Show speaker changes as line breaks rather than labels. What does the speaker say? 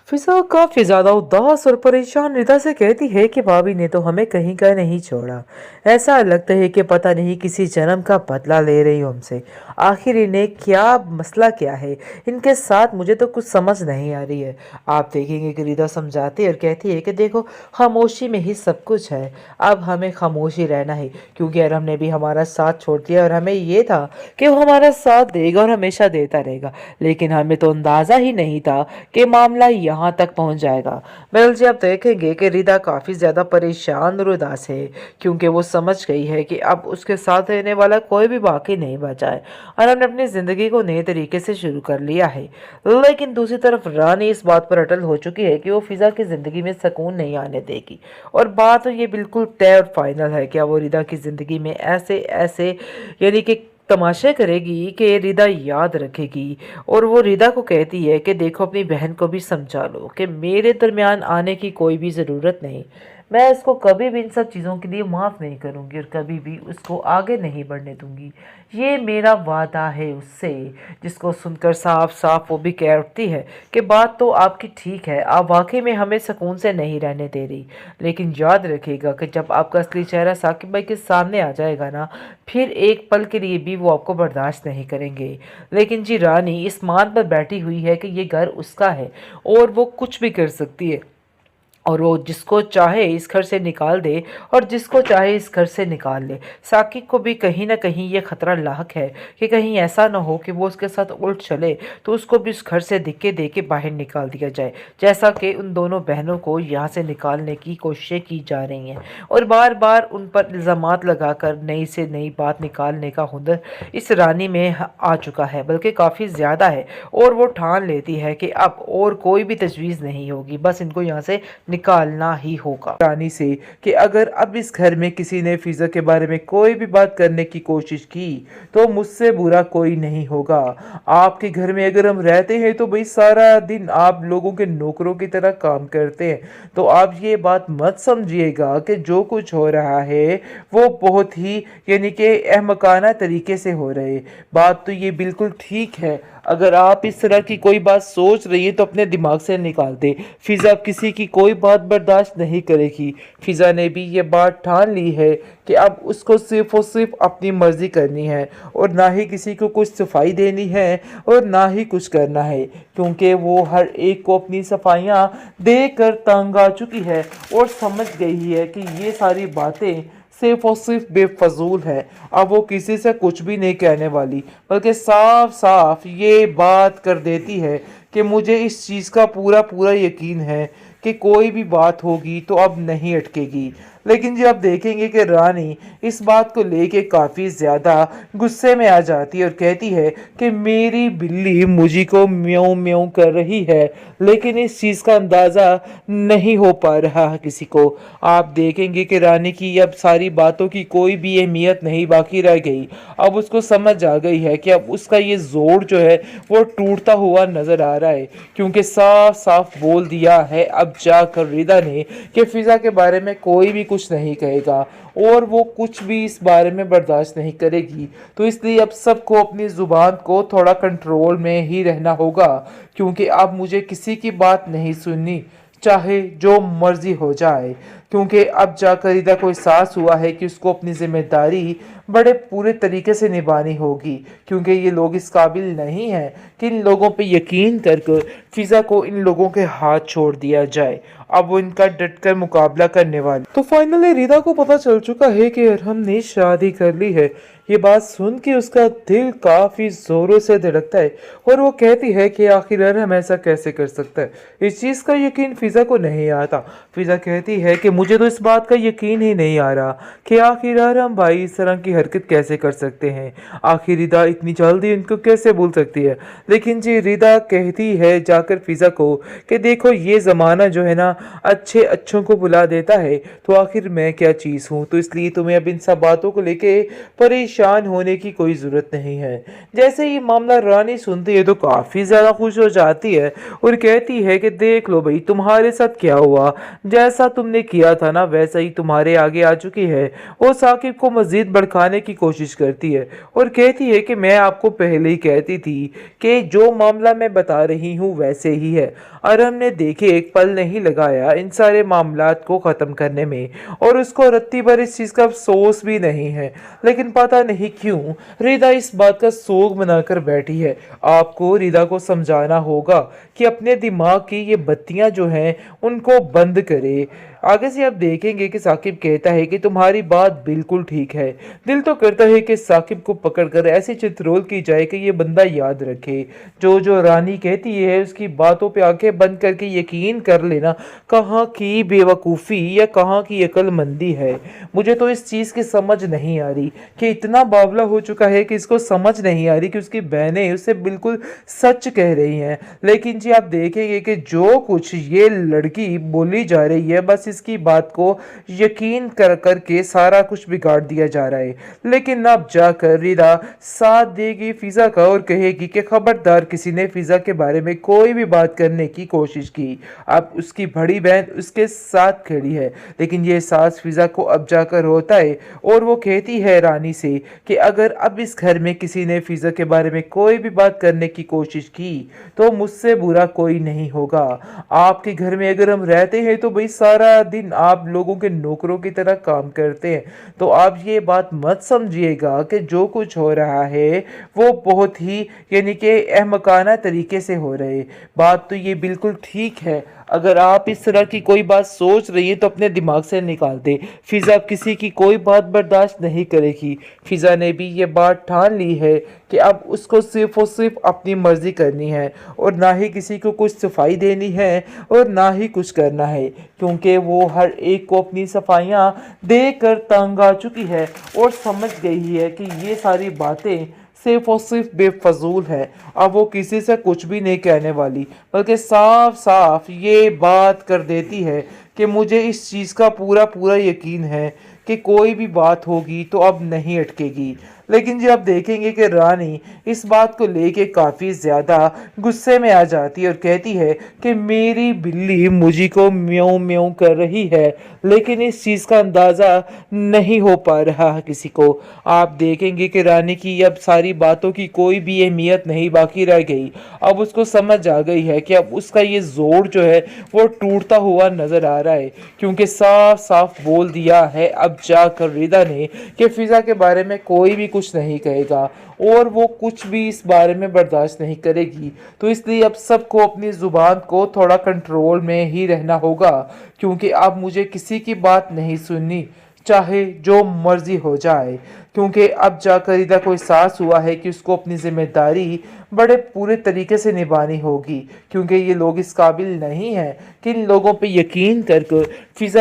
फिजा काफी ज्यादा उदास और परेशान रिदा से कहती है कि भाभी ने तो हमें कहीं का नहीं छोड़ा। ऐसा लगता है कि पता नहीं किसी जन्म का बदला ले रही हो हमसे। आखिर इन्हें क्या मसला क्या है इनके साथ, मुझे तो कुछ समझ नहीं आ रही है। आप देखेंगे कि रिदा समझाती है और कहती है कि देखो, खामोशी में ही सब कुछ है। अब हमें खामोशी रहना है, क्योंकि अरहम ने भी हमारा साथ छोड़ दिया और हमें ये था कि वो हमारा साथ देगा और हमेशा देता रहेगा। लेकिन हमें तो अंदाजा ही नहीं था कि मामला यहाँ तक पहुँच जाएगा। मेल जी, आप देखेंगे कि रिदा काफ़ी ज़्यादा परेशान और उदास है, क्योंकि वो समझ गई है कि अब उसके साथ रहने वाला कोई भी बाकी नहीं बचा है और हमने अपनी ज़िंदगी को नए तरीके से शुरू कर लिया है। लेकिन दूसरी तरफ रानी इस बात पर अटल हो चुकी है कि वो फिज़ा की ज़िंदगी में सुकून नहीं आने देगी। और बात तो ये बिल्कुल तय और फाइनल है कि वो रिदा की ज़िंदगी में ऐसे ऐसे यानी कि तमाशे करेगी कि रिदा याद रखेगी। और वो रिदा को कहती है कि देखो, अपनी बहन को भी समझा लो कि मेरे दरमियान आने की कोई भी ज़रूरत नहीं। मैं इसको कभी भी इन सब चीज़ों के लिए माफ़ नहीं करूँगी और कभी भी उसको आगे नहीं बढ़ने दूँगी। ये मेरा वादा है उससे। जिसको सुनकर साफ साफ वो भी कह उठती है कि बात तो आपकी ठीक है, आप वाकई में हमें सुकून से नहीं रहने दे रही। लेकिन याद रखिएगा कि जब आपका असली चेहरा साकिब भाई के सामने आ जाएगा ना, फिर एक पल के लिए भी वो आपको बर्दाश्त नहीं करेंगे। लेकिन जी, रानी इस मान पर बैठी हुई है कि ये घर उसका है और वो कुछ भी कर सकती है, और वो जिसको चाहे इस घर से निकाल दे और जिसको चाहे इस घर से निकाल ले। साकिब को भी कहीं ना कहीं ये खतरा लाक है कि कहीं ऐसा ना हो कि वो उसके साथ उल्ट चले तो उसको भी उस घर से धिक्के दे के बाहर निकाल दिया जाए, जैसा कि उन दोनों बहनों को यहाँ से निकालने की कोशिशें की जा रही हैं। और बार बार उन पर इल्ज़ामात लगाकर नई से नई बात निकालने का हुनर इस रानी में आ चुका है, बल्कि काफ़ी ज़्यादा है। और वो ठान लेती है कि अब और कोई भी तजवीज़ नहीं होगी, बस इनको यहाँ से निकालना ही होगा। रानी से कि अगर अब इस घर में किसी ने फिजा के बारे में कोई भी बात करने की कोशिश की तो मुझसे बुरा कोई नहीं होगा। आपके घर में अगर हम रहते हैं तो भाई सारा दिन आप लोगों के नौकरों की तरह काम करते हैं, तो आप ये बात मत समझिएगा कि जो कुछ हो रहा है वो बहुत ही यानी कि अहमकाना तरीके से हो रहे। बात तो ये बिल्कुल ठीक है। अगर आप इस तरह की कोई बात सोच रही है तो अपने दिमाग से निकाल दे। फिजा किसी की कोई बात बर्दाश्त नहीं करेगी। फिजा ने भी ये बात ठान ली है कि अब उसको सिर्फ और सिर्फ अपनी मर्जी करनी है और ना ही किसी को कुछ सफाई देनी है और ना ही कुछ करना है, क्योंकि वो हर एक को अपनी सफाइयाँ देकर तंग आ चुकी है और समझ गई है कि ये सारी बातें सिर्फ और सिर्फ बेफजूल है। अब वो किसी से कुछ भी नहीं कहने वाली, बल्कि साफ साफ ये बात कर देती है कि मुझे इस चीज़ का पूरा पूरा यकीन है कि कोई भी बात होगी तो अब नहीं अटकेगी। लेकिन जब आप देखेंगे कि रानी इस बात को लेके काफ़ी ज़्यादा गुस्से में आ जाती है और कहती है कि मेरी बिल्ली मुझी को म्याऊं म्याऊं कर रही है, लेकिन इस चीज़ का अंदाज़ा नहीं हो पा रहा है किसी को। आप देखेंगे कि रानी की अब सारी बातों की कोई भी अहमियत नहीं बाकी रह गई। अब उसको समझ आ गई है कि अब उसका ये जोर जो है वो टूटता हुआ नज़र आ रहा है, क्योंकि साफ साफ बोल दिया है अब जाकर रिदा ने कि फिजा के बारे में कोई भी कुछ नहीं कहेगा और वो कुछ भी इस बारे में बर्दाश्त नहीं करेगी। तो इसलिए अब सबको अपनी ज़ुबान को थोड़ा कंट्रोल में ही रहना होगा, क्योंकि अब मुझे किसी की बात नहीं सुननी, चाहे जो मर्जी हो जाए। क्योंकि अब जाकर रिदा को एहसास हुआ है कि उसको अपनी जिम्मेदारी बड़े पूरे तरीके से निभानी होगी, क्योंकि ये लोग इस काबिल नहीं हैं कि इन लोगों पे यकीन करके फिजा को इन लोगों के हाथ छोड़ दिया जाए। अब वो इनका डटकर मुकाबला करने वाले। तो फाइनली रिदा को पता चल चुका है कि अरहम ने शादी कर ली है। ये बात सुन के उसका दिल काफ़ी ज़ोरों से धड़कता है और वो कहती है कि आखिर अरहम ऐसा कैसे कर सकता है। इस चीज़ का यकीन फिज़ा को नहीं आता। फिज़ा कहती है कि मुझे तो इस बात का यकीन ही नहीं आ रहा कि आखिर अरहम भाई इस तरह की हरकत कैसे कर सकते हैं। आखिर रिदा इतनी जल्दी इनको कैसे भूल सकती है। लेकिन जी रिदा कहती है जाकर फिज़ा को कि देखो, ये ज़माना जो है ना अच्छे अच्छों को बुला देता है, तो आखिर मैं क्या चीज़ हूँ। तो इसलिए तुम्हें अब इन सब बातों को लेके परेशान होने की कोई ज़रूरत नहीं है। जैसे ये मामला रानी सुनती है तो काफ़ी ज़्यादा खुश हो जाती है और कहती है कि देख लो भाई, तुम्हारे साथ क्या हुआ, जैसा तुमने किया किया था ना वैसा ही तुम्हारे आगे आ चुकी है। वो साकिब को मजीद भड़काने की कोशिश करती है और कहती है कि मैं आपको पहले ही कहती थी कि जो मामला मैं बता रही हूँ वैसे ही है। अरहम ने देखे एक पल नहीं लगाया इन सारे मामलात को ख़त्म करने में और उसको रत्ती भर इस चीज़ का अफसोस भी नहीं है। लेकिन पता नहीं क्यों रिदा इस बात का सोग मनाकर बैठी है। आपको रिदा को समझाना होगा कि अपने दिमाग की ये बत्तियां जो हैं उनको बंद करे। आगे से आप देखेंगे कि साकिब कहता है कि तुम्हारी बात बिल्कुल ठीक है। दिल तो करता है कि साकिब को पकड़कर ऐसी चित्रोल की जाए कि ये बंदा याद रखे। जो जो रानी कहती है उसकी बातों पे आंखें बंद करके यकीन कर लेना कहाँ की बेवकूफ़ी या कहाँ की अक्लमंदी है। मुझे तो इस चीज़ की समझ नहीं आ रही कि इतना बावला हो चुका है कि इसको समझ नहीं आ रही कि उसकी बहनें उससे बिल्कुल सच कह रही हैं। लेकिन जी आप देखेंगे कि जो कुछ ये लड़की बोली जा रही है बस इसकी बात को यकीन कर करके सारा कुछ बिगाड़ दिया जा रहा है। लेकिन अब जाकर रिदा साथ देगी फिजा का और कहेगी कि खबरदार किसी ने फिजा के बारे में कोई भी बात करने की कोशिश की। अब उसकी बड़ी बहन उसके साथ खड़ी है लेकिन ये सास फिजा को अब जाकर होता है और वो कहती है रानी से कि अगर अब इस घर में किसी ने फिजा के बारे में कोई भी बात करने की कोशिश की तो मुझसे बुरा कोई नहीं होगा। आपके घर में अगर हम रहते हैं तो भाई सारा दिन आप लोगों के नौकरों की तरह काम करते हैं। तो आप ये बात मत समझिएगा कि जो कुछ हो रहा है वो बहुत ही यानी कि अहमकाना तरीके से हो रहे। बात तो ये बिल्कुल ठीक है। अगर आप इस तरह की कोई बात सोच रही है तो अपने दिमाग से निकाल दे। फिजा अब किसी की कोई बात बर्दाश्त नहीं करेगी। फिजा ने भी ये बात ठान ली है कि अब उसको सिर्फ और सिर्फ अपनी मर्जी करनी है और ना ही किसी को कुछ सफाई देनी है और ना ही कुछ करना है, क्योंकि वो हर एक को अपनी सफाइयाँ देकर तंग आ चुकी है और समझ गई है कि ये सारी बातें सिर्फ और सिर्फ बेफजूल है। अब वो किसी से कुछ भी नहीं कहने वाली बल्कि साफ साफ ये बात कर देती है कि मुझे इस चीज़ का पूरा पूरा यकीन है कि कोई भी बात होगी तो अब नहीं अटकेगी। लेकिन जब देखेंगे कि रानी इस बात को लेके काफ़ी ज़्यादा गुस्से में आ जाती है और कहती है कि मेरी बिल्ली मुझी को म्याऊं म्याऊं कर रही है लेकिन इस चीज़ का अंदाज़ा नहीं हो पा रहा है किसी को। आप देखेंगे कि रानी की अब सारी बातों की कोई भी अहमियत नहीं बाकी रह गई। अब उसको समझ आ गई है कि अब उसका ये जोर जो है वो टूटता हुआ नज़र आ रहा है, क्योंकि साफ साफ बोल दिया है अब जाकर रिदा ने कि फिजा के बारे में कोई भी कुछ नहीं कहेगा और वो कुछ भी इस बारे में बर्दाश्त नहीं करेगी। तो इसलिए अब सबको अपनी ज़ुबान को थोड़ा कंट्रोल में ही रहना होगा, क्योंकि अब मुझे किसी की बात नहीं सुननी चाहे जो मर्जी हो जाए। क्योंकि अब जाकर इधर को एहसास हुआ है कि उसको अपनी जिम्मेदारी बड़े पूरे तरीके से निभानी होगी, क्योंकि ये लोग इस काबिल नहीं हैं कि इन लोगों पे यकीन कर फिजा